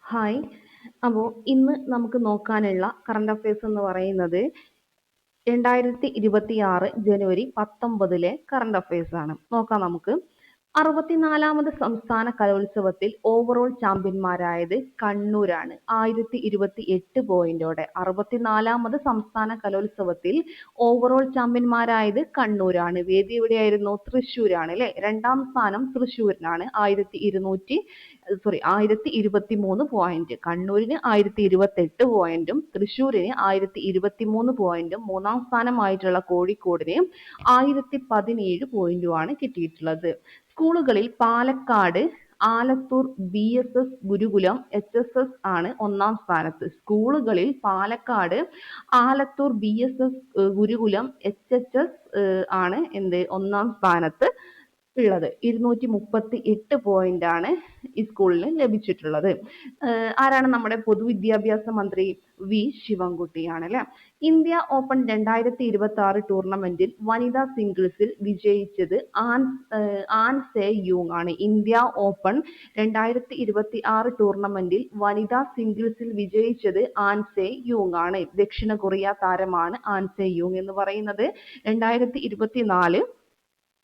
Hi. അപ്പോൾ ഇന്ന് നമുക്ക് നോക്കാനുള്ള കറണ്ട് അഫയേഴ്സ് എന്ന് പറയുന്നത് 2026 ജനുവരി 19 കറണ്ട് അഫയേഴ്സ് ആണ്. നോക്കാം നമുക്ക്. 64ാമത് സംസ്ഥാന കലോത്സവത്തിൽ ഓവറോൾ ചാമ്പ്യന്മാരായത് കണ്ണൂരാണ് 1028 പോയിന്റോടെ. 64ാമത് സംസ്ഥാന കലോത്സവത്തിൽ ഓവറോൾ ചാമ്പ്യന്മാരായത് കണ്ണൂരാണ്. വേദി എവിടെയായിരുന്നു? തൃശ്ശൂരാണ് അല്ലെ. രണ്ടാം സ്ഥാനം തൃശ്ശൂരിനാണ് 1023 പോയിന്റ്. കണ്ണൂരിന് 1028 പോയിന്റും തൃശ്ശൂരിന് 1023 പോയിന്റും മൂന്നാം സ്ഥാനമായിട്ടുള്ള കോഴിക്കോടിന് 1017 പോയിന്റുമാണ് കിട്ടിയിട്ടുള്ളത്. സ്കൂളുകളിൽ പാലക്കാട് ആലത്തൂർ BSS ഗുരുകുലം HSS ആണ് ഒന്നാം സ്ഥാനത്ത്. സ്കൂളുകളിൽ പാലക്കാട് ആലത്തൂർ BSS ഗുരുകുലം HHS ആണ് ഒന്നാം സ്ഥാനത്ത് ഉള്ളത്. 238 പോയിന്റ് ആണ് ഈ സ്കൂളിന് ലഭിച്ചിട്ടുള്ളത്. ആരാണ്? നമ്മുടെ പൊതുവിദ്യാഭ്യാസ മന്ത്രി വി ശിവൻകുട്ടിയാണ് അല്ലെ. ഇന്ത്യ ഓപ്പൺ 2026 ടൂർണമെന്റിൽ വനിതാ സിംഗിൾസിൽ വിജയിച്ചത് ആൻ സെ യൂങ് ആണ്. ഇന്ത്യ ഓപ്പൺ 2026 ടൂർണമെന്റിൽ വനിതാ സിംഗിൾസിൽ വിജയിച്ചത് ആൻ സെ യൂങ് ആണ്. ദക്ഷിണ കൊറിയ താരമാണ് ആൻ സെ യൂങ് എന്ന് പറയുന്നത്. 2024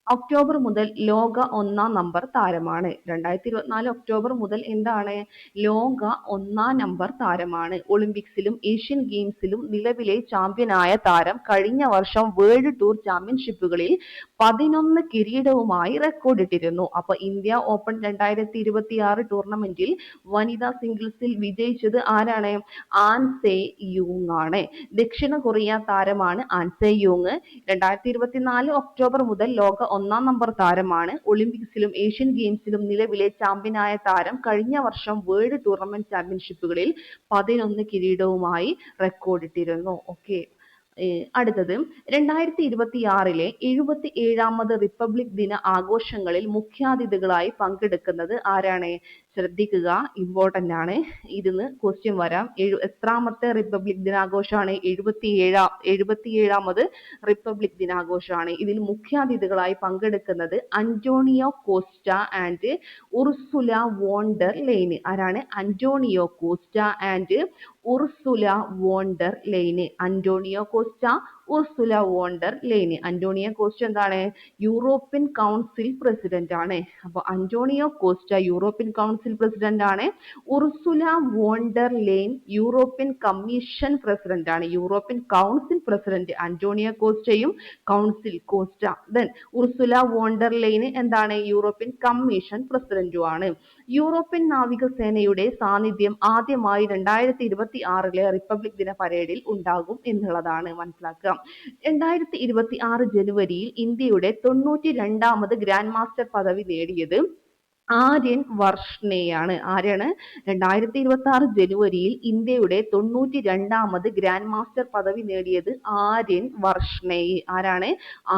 ഒക്ടോബർ മുതൽ ലോക 1-ാം നമ്പർ താരമാണ്. 2024 ഒക്ടോബർ മുതൽ എന്താണ്? ലോക 1-ാം നമ്പർ താരമാണ്. ഒളിമ്പിക്സിലും ഏഷ്യൻ ഗെയിംസിലും നിലവിലെ ചാമ്പ്യനായ താരം. കഴിഞ്ഞ വർഷം വേൾഡ് ടൂർ ചാമ്പ്യൻഷിപ്പുകളിൽ 11 കിരീടവുമായി റെക്കോർഡിട്ടിരുന്നു. അപ്പൊ ഇന്ത്യ ഓപ്പൺ 2026 ടൂർണമെന്റിൽ വനിതാ സിംഗിൾസിൽ വിജയിച്ചത് ആരാണ്? ആൻ സെ യൂങ് ആണ്. ദക്ഷിണ കൊറിയ താരമാണ് ആൻ സെ യൂങ്. 2024 ഒക്ടോബർ മുതൽ ലോക 1-ാം നമ്പർ താരമാണ്. ഒളിമ്പിക്സിലും ഏഷ്യൻ ഗെയിംസിലും നിലവിലെ ചാമ്പ്യനായ താരം. കഴിഞ്ഞ വർഷം വേൾഡ് ടൂർണമെന്റ് ചാമ്പ്യൻഷിപ്പുകളിൽ 11 കിരീടവുമായി റെക്കോർഡിട്ടിരുന്നു. ഓക്കെ. അടുത്തത് 2026 77ാമത് റിപ്പബ്ലിക് ദിന ആഘോഷങ്ങളിൽ മുഖ്യാതിഥികളായി പങ്കെടുക്കുന്നത് ആരാണ്? ശ്രദ്ധിക്കുക, ഇമ്പോർട്ടന്റ് ആണ്. ഇതിന് ക്വസ്റ്റ്യൻ വരാം. എത്രാമത്തെ റിപ്പബ്ലിക് ദിനാഘോഷമാണ്? 77ാമത് റിപ്പബ്ലിക് ദിനാഘോഷമാണ്. ഇതിൽ മുഖ്യാതിഥികളായി പങ്കെടുക്കുന്നത് Antonio Costa and Ursula von der Leyen. ആരാണ്? Antonio Costa and Ursula von der Leyen. Antonio Costa, Ursula von der Leyen. Antonio Costa എന്താണ്? യൂറോപ്യൻ കൗൺസിൽ പ്രസിഡന്റ് ആണ്. അപ്പോൾ Antonio Costa European Council president ആണ്. Ursula von der Leyen European Commission president ആണ്. European Council president Antonio കോസ്റ്റയും council Costa. Then Ursula von der Leyen എന്താണ്? European Commission പ്രസിഡന്റും ആണ്. European നാവികസേനയുടെ സാന്നിധ്യം ആദ്യമായി 2026 റിപ്പബ്ലിക് ദിന പരേഡിൽ ഉണ്ടാകും എന്നുള്ളതാണ് മനസ്സിലാക്കുക. 2026 ജനുവരിയിൽ ഇന്ത്യയുടെ 92ാമത് ഗ്രാൻഡ് മാസ്റ്റർ പദവി നേടിയത് ആര്യൻ വർഷ്ണേയാണ്. ആരാണ്? 2026 ജനുവരിയിൽ ഇന്ത്യയുടെ 92ാമത് ഗ്രാൻഡ് മാസ്റ്റർ പദവി നേടിയത് ആര്യൻ വർഷ്ണേയ്. ആരാണ്?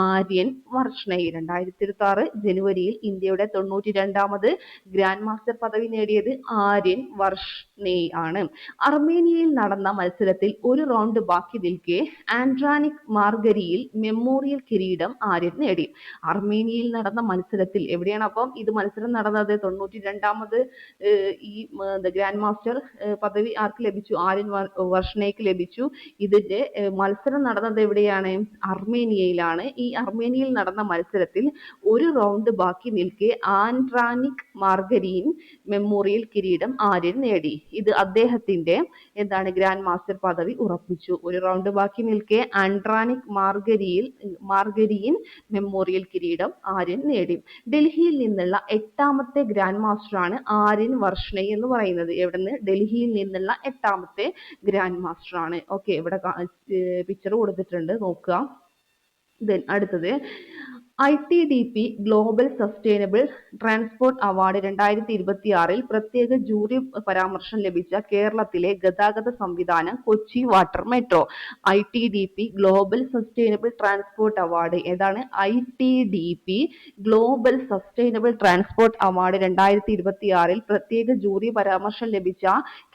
ആര്യൻ വർഷ്ണേയ്. 2026 ജനുവരിയിൽ ഇന്ത്യയുടെ 92ാമത് ഗ്രാൻഡ് മാസ്റ്റർ പദവി നേടിയത് ആര്യൻ വർഷ്ണേയ് ആണ്. അർമേനിയയിൽ നടന്ന മത്സരത്തിൽ ഒരു റൗണ്ട് ബാക്കി നിൽക്കെ ആൻഡ്രാനിക് മാർഗരിയിൽ മെമ്മോറിയൽ കിരീടം ആര്യൻ നേടി. അർമേനിയയിൽ നടന്ന മത്സരത്തിൽ എവിടെയാണ് അപ്പം ഇത് മത്സരം നടന്നത്? 92ാമത് ഈ ഗ്രാൻഡ് മാസ്റ്റർ പദവി ആർക്ക് ലഭിച്ചു? ആര്യൻ വർഷ്ണേയ്ക്ക് ലഭിച്ചു. ഇതിന്റെ മത്സരം നടന്നത് എവിടെയാണ്? അർമേനിയയിലാണ്. ഈ അർമേനിയയിൽ നടന്ന മത്സരത്തിൽ ഒരു റൗണ്ട് ബാക്കി നിൽക്കെ ആൻഡ്രാനിക് മാർഗരീൻ മെമ്മോറിയൽ കിരീടം ആര്യൻ നേടി. ഇത് അദ്ദേഹത്തിന്റെ ഗ്രാൻഡ് മാസ്റ്റർ പദവി ഉറപ്പിച്ചു. ഒരു റൗണ്ട് ബാക്കി നിൽക്കെ ആൻഡ്രാനിക് മാർഗരീൻ മെമ്മോറിയൽ കിരീടം ആര്യൻ നേടി. ഡൽഹിയിൽ നിന്നുള്ള 8ാമത്തെ ഗ്രാൻഡ് മാസ്റ്റർ ആണ് ആര്യൻ വർഷ്ണേയ് എന്ന് പറയുന്നത്. എവിടുന്ന്? ഡൽഹിയിൽ നിന്നുള്ള 8ാമത്തെ ഗ്രാൻഡ് മാസ്റ്റർ ആണ്. ഓക്കെ, ഇവിടെ പിക്ചർ കൊടുത്തിട്ടുണ്ട്, നോക്കുക. അടുത്തത് ITDP global sustainable transport award 2026 പ്രത്യേക ജൂറി പരാമർശം ലഭിച്ച കേരളത്തിലെ ഗതാഗത സംവിധാനം Kochi water metro. ITDP global sustainable transport award ഏതാണ്? ITDP global sustainable transport award 2026 പ്രത്യേക ജൂറി പരാമർശം ലഭിച്ച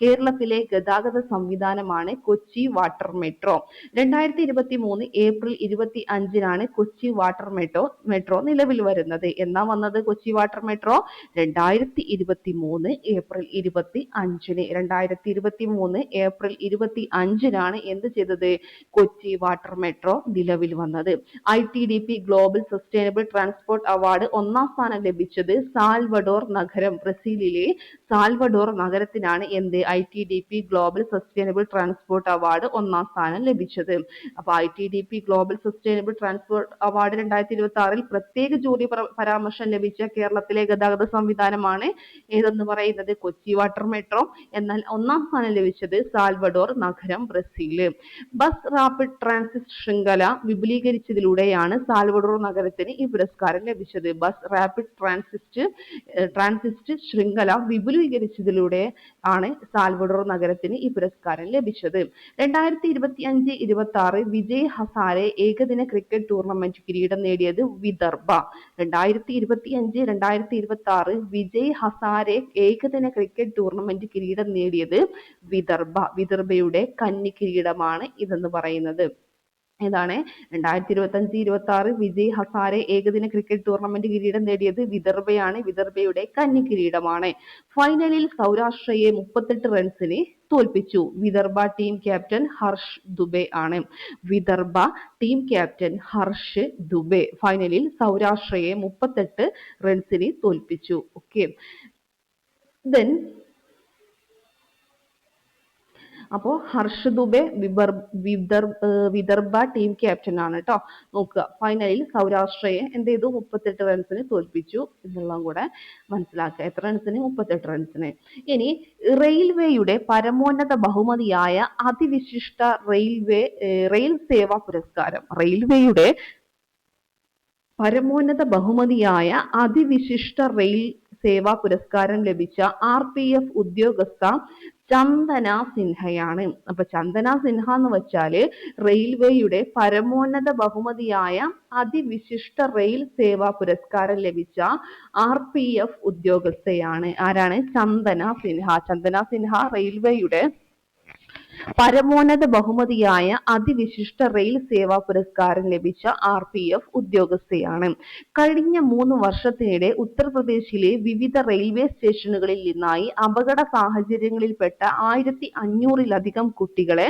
കേരളത്തിലെ ഗതാഗത സംവിധാനമാണ് കൊച്ചി വാട്ടർ മെട്രോ. 2023 ഏപ്രിൽ 25-നാണ് കൊച്ചി വാട്ടർ മെട്രോ മെട്രോ നിലവിൽ വരുന്നത്. എന്നാ വന്നത് കൊച്ചി വാട്ടർ മെട്രോ? 2023 ഏപ്രിൽ 25-ന്. 2023 ഏപ്രിൽ 25-നാണ് എന്ത് ചെയ്തത്? കൊച്ചി വാട്ടർ മെട്രോ നിലവിൽ വന്നത്. ITDP global sustainable transport award ഒന്നാം സ്ഥാനം ലഭിച്ചത് സാൽവഡോർ നഗരം, ബ്രസീലിലെ സാൽവഡോർ നഗരത്തിനാണ് എന്ത്? ITDP global sustainable transport award ഒന്നാം സ്ഥാനം ലഭിച്ചത്. അപ്പൊ ITDP global sustainable transport award 2026-ൽ പ്രത്യേക ജൂറി പരാമർശം ലഭിച്ച കേരളത്തിലെ ഗതാഗത സംവിധാനമാണ് ഏതെന്ന് പറയുന്നത്? Kochi water metro. എന്നാൽ ഒന്നാം സ്ഥാനം ലഭിച്ചത് സാൽവഡോർ നഗരം, ബ്രസീൽ. ബസ് റാപ്പിഡ് ട്രാൻസിറ്റ് ശൃംഖല വിപുലീകരിച്ചതിലൂടെയാണ് സാൽവഡോർ നഗരത്തിന് ഈ പുരസ്കാരം ലഭിച്ചത്. ബസ് റാപ്പിഡ് ട്രാൻസിറ്റ് ശൃംഖല വിപുലീകരിച്ചതിലൂടെ ആണ് സാൽവഡോർ നഗരത്തിന് ഈ പുരസ്കാരം ലഭിച്ചത്. 2025-26 വിജയ് ഹസാരെ ഏകദിന ക്രിക്കറ്റ് ടൂർണമെന്റ് കിരീടം നേടിയത് വിദർഭ. 2025-2026 വിജയ് ഹസാരെ ഏകദിന ക്രിക്കറ്റ് ടൂർണമെന്റ് കിരീടം നേടിയത് വിദർഭ. വിദർഭയുടെ കന്നി കിരീടമാണ് ഇതെന്ന് പറയുന്നത്. ഏതാണ്? 2025-26 വിജയ് ഹസാരെ ഏകദിന ക്രിക്കറ്റ് ടൂർണമെന്റ് കിരീടം നേടിയത് വിദർഭയാണ്. വിദർഭയുടെ കന്നി കിരീടമാണ്. ഫൈനലിൽ സൗരാഷ്ട്രയെ 38 റൺസിന് തോൽപ്പിച്ചു. വിദർഭ ടീം ക്യാപ്റ്റൻ ഹർഷ് ദുബെ ആണ്. വിദർഭ ടീം ക്യാപ്റ്റൻ ഹർഷ് ദുബെ ഫൈനലിൽ സൗരാഷ്ട്രയെ 38 റൺസിന് തോൽപ്പിച്ചു. ഓക്കെ, ദെൻ അപ്പോൾ ഹർഷ് ദുബെ വിദർഭ ടീം ക്യാപ്റ്റൻ ആണ് കേട്ടോ. നോക്കുക, ഫൈനലിൽ സൗരാഷ്ട്രയെ എന്ത് ചെയ്തു? 38 റൺസിന് തോൽപ്പിച്ചു എന്നുള്ളതും കൂടെ മനസ്സിലാക്കുക. എത്ര റൺസിന്? 38 റൺസിന്. ഇനി റെയിൽവേയുടെ പരമോന്നത ബഹുമതിയായ അതിവിശിഷ്ട റെയിൽ സേവാ പുരസ്കാരം. റെയിൽവേയുടെ പരമോന്നത ബഹുമതിയായ അതിവിശിഷ്ട റെയിൽ സേവാ പുരസ്കാരം ലഭിച്ച RPF ഉദ്യോഗസ്ഥ ചന്ദന സിൻഹയാണ്. അപ്പൊ ചന്ദന സിൻഹ എന്ന് വെച്ചാല് റെയിൽവേയുടെ പരമോന്നത ബഹുമതിയായ അതിവിശിഷ്ട റെയിൽ സേവാ പുരസ്കാരം ലഭിച്ച RPF ഉദ്യോഗസ്ഥയാണ്. ആരാണ്? ചന്ദന സിൻഹ. ചന്ദന സിൻഹ റെയിൽവേയുടെ പരമോന്നത ബഹുമതിയായ അതിവിശിഷ്ട റെയിൽ സേവാ പുരസ്കാരം ലഭിച്ച RPF ഉദ്യോഗസ്ഥയാണ്. കഴിഞ്ഞ 3 വർഷത്തിനിടെ ഉത്തർപ്രദേശിലെ വിവിധ റെയിൽവേ സ്റ്റേഷനുകളിൽ നിന്നായി അപകട സാഹചര്യങ്ങളിൽപ്പെട്ട 1500-ലധികം കുട്ടികളെ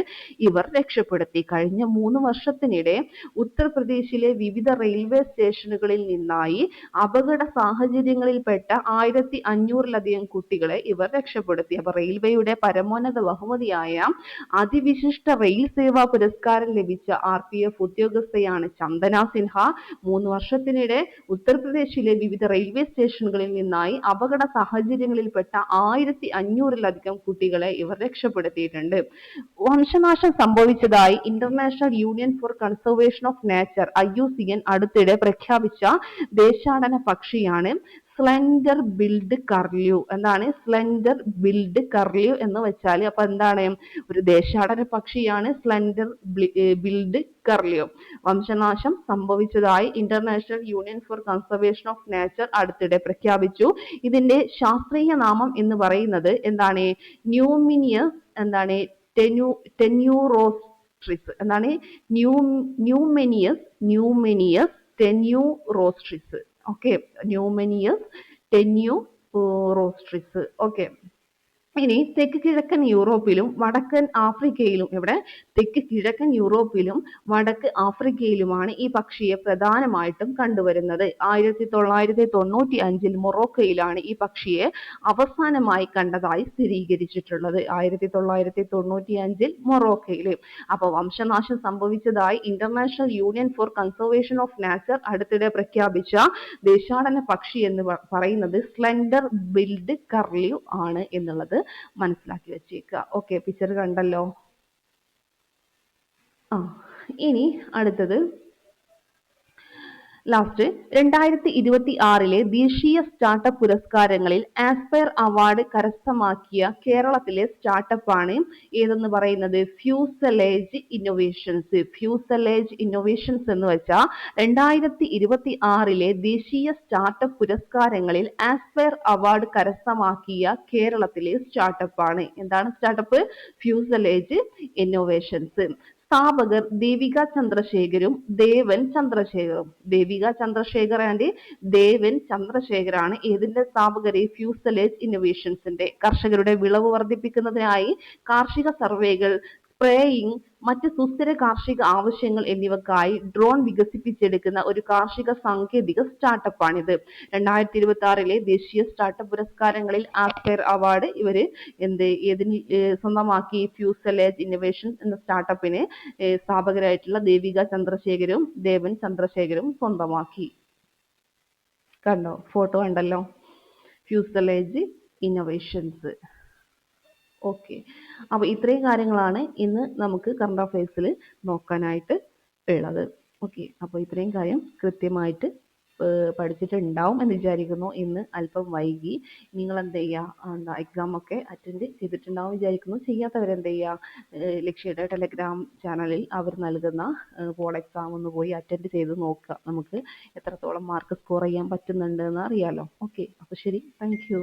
ഇവർ രക്ഷപ്പെടുത്തി. കഴിഞ്ഞ 3 വർഷത്തിനിടെ ഉത്തർപ്രദേശിലെ വിവിധ റെയിൽവേ സ്റ്റേഷനുകളിൽ നിന്നായി അപകട സാഹചര്യങ്ങളിൽപ്പെട്ട 1500-ലധികം കുട്ടികളെ ഇവർ രക്ഷപ്പെടുത്തി. അപ്പൊ റെയിൽവേയുടെ പരമോന്നത ബഹുമതിയായ അതിവിശിഷ്ട റെയിൽ സേവാ പുരസ്കാരം ലഭിച്ച RPF ഉദ്യോഗസ്ഥയാണ് ചന്ദന സിൻഹ. 3 വർഷത്തിനിടെ ഉത്തർപ്രദേശിലെ വിവിധ റെയിൽവേ സ്റ്റേഷനുകളിൽ നിന്നായി അപകട സാഹചര്യങ്ങളിൽപ്പെട്ട 1500-ലധികം കുട്ടികളെ ഇവർ രക്ഷപ്പെടുത്തിയിട്ടുണ്ട്. വംശനാശം സംഭവിച്ചതായി International Union for Conservation of Nature IUCN അടുത്തിടെ പ്രഖ്യാപിച്ച ദേശാടന പക്ഷിയാണ് സ്ലെൻഡർ ബിൽഡ് കർല്യൂ. എന്താണ് സ്ലെൻഡർ ബിൽഡ് കർല്യൂ എന്ന് വെച്ചാൽ? അപ്പൊ എന്താണ്? ഒരു ദേശാടന പക്ഷിയാണ് സ്ലെൻഡർ ബിൽഡ് കർല്യൂ. വംശനാശം സംഭവിച്ചതായി International Union for Conservation of Nature അടുത്തിടെ പ്രഖ്യാപിച്ചു. ഇതിന്റെ ശാസ്ത്രീയ നാമം എന്ന് പറയുന്നത് എന്താണ്? ന്യൂമിനിയസ് എന്താണ് ടെന്യൂറോസ്ട്രിസ്. എന്താണ്? ന്യൂമെനിയസ് ടെന്യൂറോസ്ട്രിസ്. ഓക്കെ, ന്യൂമെനിയസ് ടെന്യൂറോസ്ട്രിസ്. ഓക്കെ, ഇനി തെക്ക് കിഴക്കൻ യൂറോപ്പിലും വടക്കൻ ആഫ്രിക്കയിലും, ഇവിടെ തെക്ക് കിഴക്കൻ യൂറോപ്പിലും വടക്ക് ആഫ്രിക്കയിലുമാണ് ഈ പക്ഷിയെ പ്രധാനമായിട്ടും കണ്ടുവരുന്നത്. 1995-ൽ മൊറോക്കോയിലാണ് ഈ പക്ഷിയെ അവസാനമായി കണ്ടതായി സ്ഥിരീകരിച്ചിട്ടുള്ളത്. 1995-ൽ മൊറോക്കോയിൽ. അപ്പോൾ വംശനാശം സംഭവിച്ചതായി International Union for Conservation of Nature അടുത്തിടെ പ്രഖ്യാപിച്ച ദേശാടന പക്ഷി എന്ന് പറയുന്നത് സ്ലെൻഡർ ബിൽഡ് കർല്യൂ ആണ് എന്നുള്ളത് മനസ്സിലാക്കി വെച്ചേക്കുക. ഓക്കെ, പിക്ചർ കണ്ടല്ലോ. ഇനി അടുത്തത് ലാസ്റ്റ് 2026-ലെ ദേശീയ സ്റ്റാർട്ടപ്പ് പുരസ്കാരങ്ങളിൽ ആസ്പയർ അവാർഡ് കരസ്ഥമാക്കിയ കേരളത്തിലെ സ്റ്റാർട്ടപ്പ് ആണ് ഏതെന്ന് പറയുന്നത്? Fuselage innovations. ഫ്യൂസലേജ് ഇന്നോവേഷൻസ് എന്ന് വെച്ചാൽ 2026-ലെ ദേശീയ സ്റ്റാർട്ടപ്പ് പുരസ്കാരങ്ങളിൽ ആസ്പയർ അവാർഡ് കരസ്ഥമാക്കിയ കേരളത്തിലെ സ്റ്റാർട്ടപ്പ് ആണ്. എന്താണ് സ്റ്റാർട്ടപ്പ്? Fuselage Innovations. സ്ഥാപകർ ദേവിക ചന്ദ്രശേഖരും ദേവൻ ചന്ദ്രശേഖറും. ദേവിക ചന്ദ്രശേഖർ ആൻഡ് ദേവൻ ചന്ദ്രശേഖരാണ് ഏതിന്റെ സ്ഥാപകര്? ഫ്യൂസലേജ് ഇന്നോവേഷൻസിന്റെ. കർഷകരുടെ വിളവ് വർദ്ധിപ്പിക്കുന്നതിനായി കാർഷിക സർവേകൾ, സ്പ്രേയിംഗ്, മറ്റ് സുസ്ഥിര കാർഷിക ആവശ്യങ്ങൾ എന്നിവക്കായി ഡ്രോൺ വികസിപ്പിച്ചെടുക്കുന്ന ഒരു കാർഷിക സാങ്കേതിക സ്റ്റാർട്ടപ്പാണിത്. 2026 ദേശീയ സ്റ്റാർട്ടപ്പ് പുരസ്കാരങ്ങളിൽ ആസ്പെയർ അവാർഡ് ഇവര് ഏതിന് സ്വന്തമാക്കി? ഫ്യൂസലേജ് ഇന്നോവേഷൻ എന്ന സ്റ്റാർട്ടപ്പിന് സ്ഥാപകരായിട്ടുള്ള ദേവിക ചന്ദ്രശേഖരും ദേവൻ ചന്ദ്രശേഖരും സ്വന്തമാക്കി. കണ്ടോ, ഫോട്ടോ കണ്ടല്ലോ, ഫ്യൂസലേജ് ഇന്നോവേഷൻസ്. ഓക്കെ, അപ്പോൾ ഇത്രയും കാര്യങ്ങളാണ് ഇന്ന് നമുക്ക് കറണ്ട് അഫയേഴ്സിൽ നോക്കാനായിട്ട് ഉള്ളത്. ഓക്കെ, അപ്പോൾ ഇത്രയും കാര്യം കൃത്യമായിട്ട് പഠിച്ചിട്ടുണ്ടാവും എന്ന് വിചാരിക്കുന്നു. ഇന്ന് അല്പം വൈകി. നിങ്ങൾ എന്ത് ചെയ്യുക, എക്സാം ഒക്കെ അറ്റൻഡ് ചെയ്തിട്ടുണ്ടാവും വിചാരിക്കുന്നു. ചെയ്യാത്തവരെന്ത് ചെയ്യുക, ലക്ഷ്യയുടെ ടെലഗ്രാം ചാനലിൽ അവർ നൽകുന്ന ബോർഡ് എക്സാം ഒന്ന് പോയി അറ്റൻഡ് ചെയ്ത് നോക്കുക. നമുക്ക് എത്രത്തോളം മാർക്ക് സ്കോർ ചെയ്യാൻ പറ്റുന്നുണ്ട് എന്ന് അറിയാലോ. ഓക്കെ, അപ്പോൾ ശരി, താങ്ക് യു.